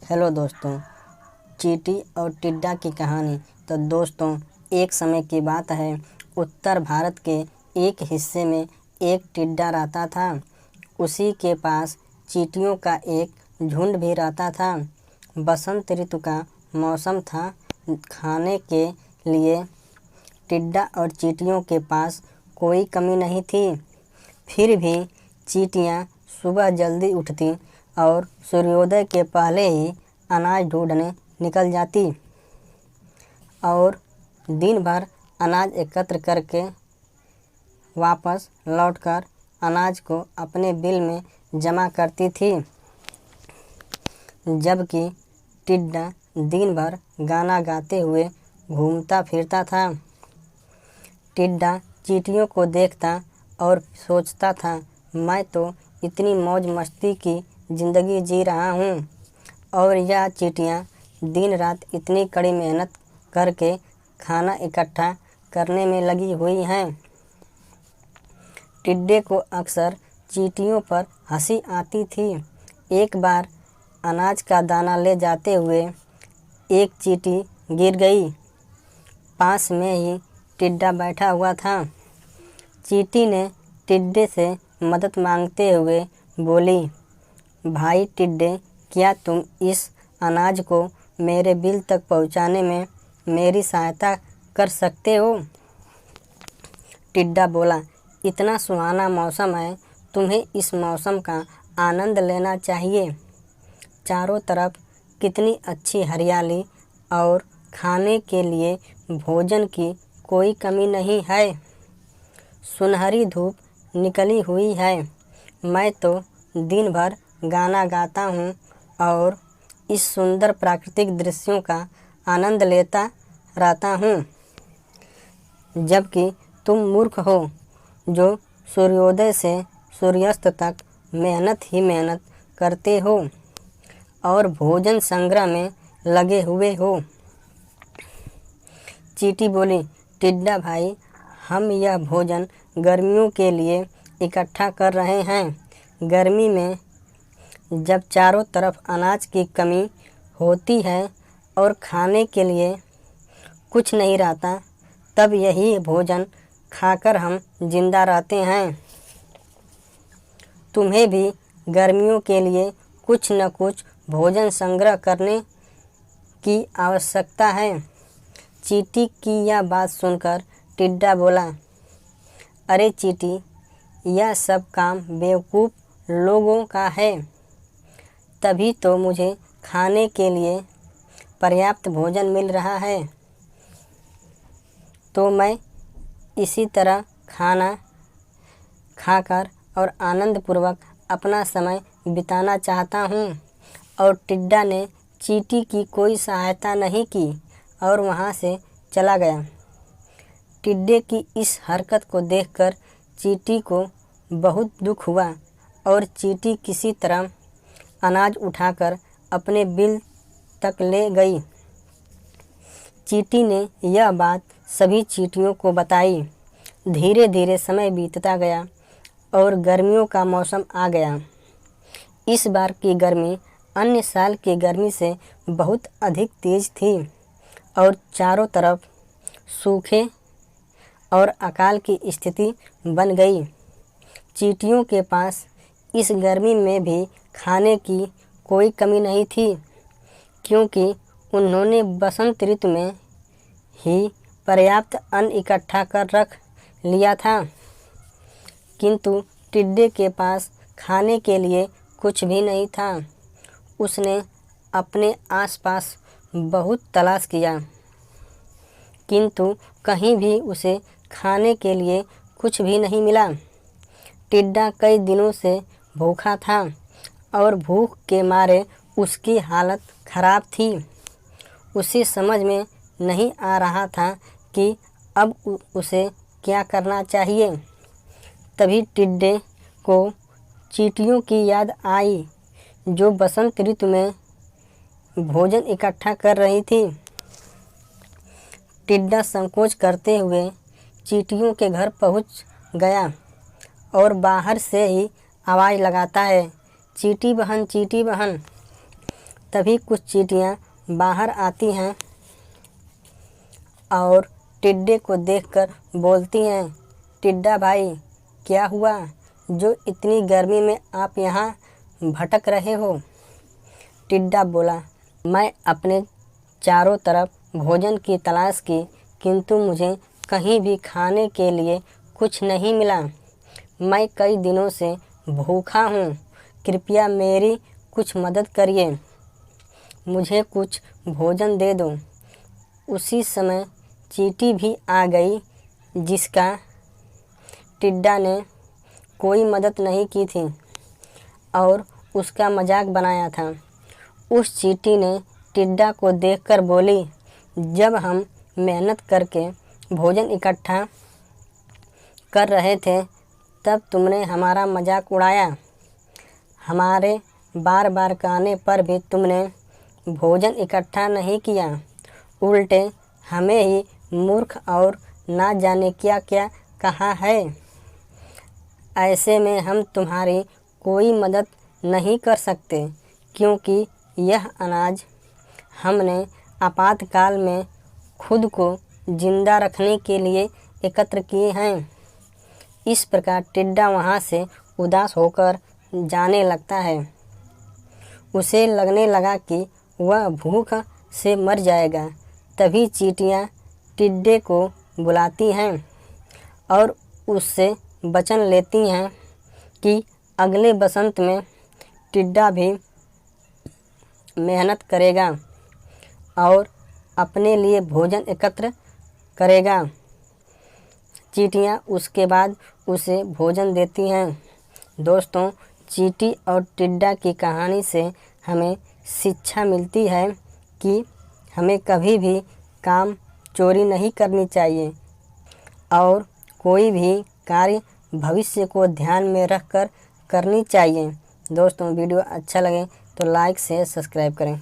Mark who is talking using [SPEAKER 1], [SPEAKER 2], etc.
[SPEAKER 1] Hello दोस्तों, चींटी और टिड्डा की कहानी। तो दोस्तों, एक समय की बात है। उत्तर भारत के एक हिस्से में एक टिड्डा रहता था। उसी के पास चींटियों का एक झुंड भी रहता था। बसंत ऋतु का मौसम था। खाने के लिए टिड्डा और चींटियों के पास कोई कमी नहीं थी। फिर भी चींटियाँ सुबह जल्दी उठती और सूर्योदय के पहले ही अनाज ढूंढने निकल जाती और दिन भर अनाज एकत्र करके वापस लौटकर अनाज को अपने बिल में जमा करती थी। जबकि टिड्डा दिन भर गाना गाते हुए घूमता फिरता था। टिड्डा चींटियों को देखता और सोचता था, मैं तो इतनी मौज मस्ती की ज़िंदगी जी रहा हूँ और यह चींटियाँ दिन रात इतनी कड़ी मेहनत करके खाना इकट्ठा करने में लगी हुई हैं। टिड्डे को अक्सर चींटियों पर हंसी आती थी। एक बार अनाज का दाना ले जाते हुए एक चींटी गिर गई। पास में ही टिड्डा बैठा हुआ था। चींटी ने टिड्डे से मदद मांगते हुए बोली, भाई टिड्डे, क्या तुम इस अनाज को मेरे बिल तक पहुंचाने में मेरी सहायता कर सकते हो? टिड्डा बोला, इतना सुहाना मौसम है, तुम्हें इस मौसम का आनंद लेना चाहिए। चारों तरफ कितनी अच्छी हरियाली और खाने के लिए भोजन की कोई कमी नहीं है। सुनहरी धूप निकली हुई है। मैं तो दिन भर गाना गाता हूँ और इस सुंदर प्राकृतिक दृश्यों का आनंद लेता रहता हूँ। जबकि तुम मूर्ख हो जो सूर्योदय से सूर्यास्त तक मेहनत ही मेहनत करते हो और भोजन संग्रह में लगे हुए हो। चींटी बोली, टिड्डा भाई, हम यह भोजन गर्मियों के लिए इकट्ठा कर रहे हैं। गर्मी में जब चारों तरफ अनाज की कमी होती है और खाने के लिए कुछ नहीं रहता, तब यही भोजन खाकर हम जिंदा रहते हैं। तुम्हें भी गर्मियों के लिए कुछ न कुछ भोजन संग्रह करने की आवश्यकता है। चींटी की यह बात सुनकर टिड्डा बोला, अरे चींटी, यह सब काम बेवकूफ़ लोगों का है। तभी तो मुझे खाने के लिए पर्याप्त भोजन मिल रहा है। तो मैं इसी तरह खाना खाकर और आनंदपूर्वक अपना समय बिताना चाहता हूँ। और टिड्डा ने चींटी की कोई सहायता नहीं की और वहाँ से चला गया। टिड्डे की इस हरकत को देखकर चींटी को बहुत दुख हुआ और चींटी किसी तरह अनाज उठाकर अपने बिल तक ले गई। चींटी ने यह बात सभी चींटियों को बताई। धीरे धीरे समय बीतता गया और गर्मियों का मौसम आ गया। इस बार की गर्मी अन्य साल की गर्मी से बहुत अधिक तेज़ थी और चारों तरफ सूखे और अकाल की स्थिति बन गई। चींटियों के पास इस गर्मी में भी खाने की कोई कमी नहीं थी, क्योंकि उन्होंने बसंत ऋतु में ही पर्याप्त अन्न इकट्ठा कर रख लिया था। किंतु टिड्डे के पास खाने के लिए कुछ भी नहीं था। उसने अपने आसपास बहुत तलाश किया, किंतु कहीं भी उसे खाने के लिए कुछ भी नहीं मिला। टिड्डा कई दिनों से भूखा था और भूख के मारे उसकी हालत खराब थी। उसे समझ में नहीं आ रहा था कि अब उसे क्या करना चाहिए। तभी टिड्डे को चींटियों की याद आई जो बसंत ऋतु में भोजन इकट्ठा कर रही थी। टिड्डा संकोच करते हुए चींटियों के घर पहुंच गया और बाहर से ही आवाज़ लगाता है, चींटी बहन, चींटी बहन। तभी कुछ चींटियाँ बाहर आती हैं और टिड्डे को देखकर बोलती हैं, टिड्डा भाई क्या हुआ जो इतनी गर्मी में आप यहाँ भटक रहे हो। टिड्डा बोला, मैं अपने चारों तरफ भोजन की तलाश की, किंतु मुझे कहीं भी खाने के लिए कुछ नहीं मिला। मैं कई दिनों से भूखा हूँ, कृपया मेरी कुछ मदद करिए, मुझे कुछ भोजन दे दो। उसी समय चींटी भी आ गई, जिसका टिड्डा ने कोई मदद नहीं की थी और उसका मजाक बनाया था। उस चींटी ने टिड्डा को देखकर बोली, जब हम मेहनत करके भोजन इकट्ठा कर रहे थे तब तुमने हमारा मजाक उड़ाया। हमारे बार बार कहने पर भी तुमने भोजन इकट्ठा नहीं किया, उल्टे हमें ही मूर्ख और ना जाने क्या क्या कहा है। ऐसे में हम तुम्हारी कोई मदद नहीं कर सकते, क्योंकि यह अनाज हमने आपातकाल में खुद को जिंदा रखने के लिए एकत्र किए हैं। इस प्रकार टिड्डा वहाँ से उदास होकर जाने लगता है। उसे लगने लगा कि वह भूख से मर जाएगा। तभी चींटियाँ टिड्डे को बुलाती हैं और उससे वचन लेती हैं कि अगले बसंत में टिड्डा भी मेहनत करेगा और अपने लिए भोजन एकत्र करेगा। चींटियाँ उसके बाद उसे भोजन देती हैं। दोस्तों, चींटी और टिड्डा की कहानी से हमें शिक्षा मिलती है कि हमें कभी भी काम चोरी नहीं करनी चाहिए और कोई भी कार्य भविष्य को ध्यान में रखकर करनी चाहिए। दोस्तों, वीडियो अच्छा लगे तो लाइक शेयर सब्सक्राइब करें।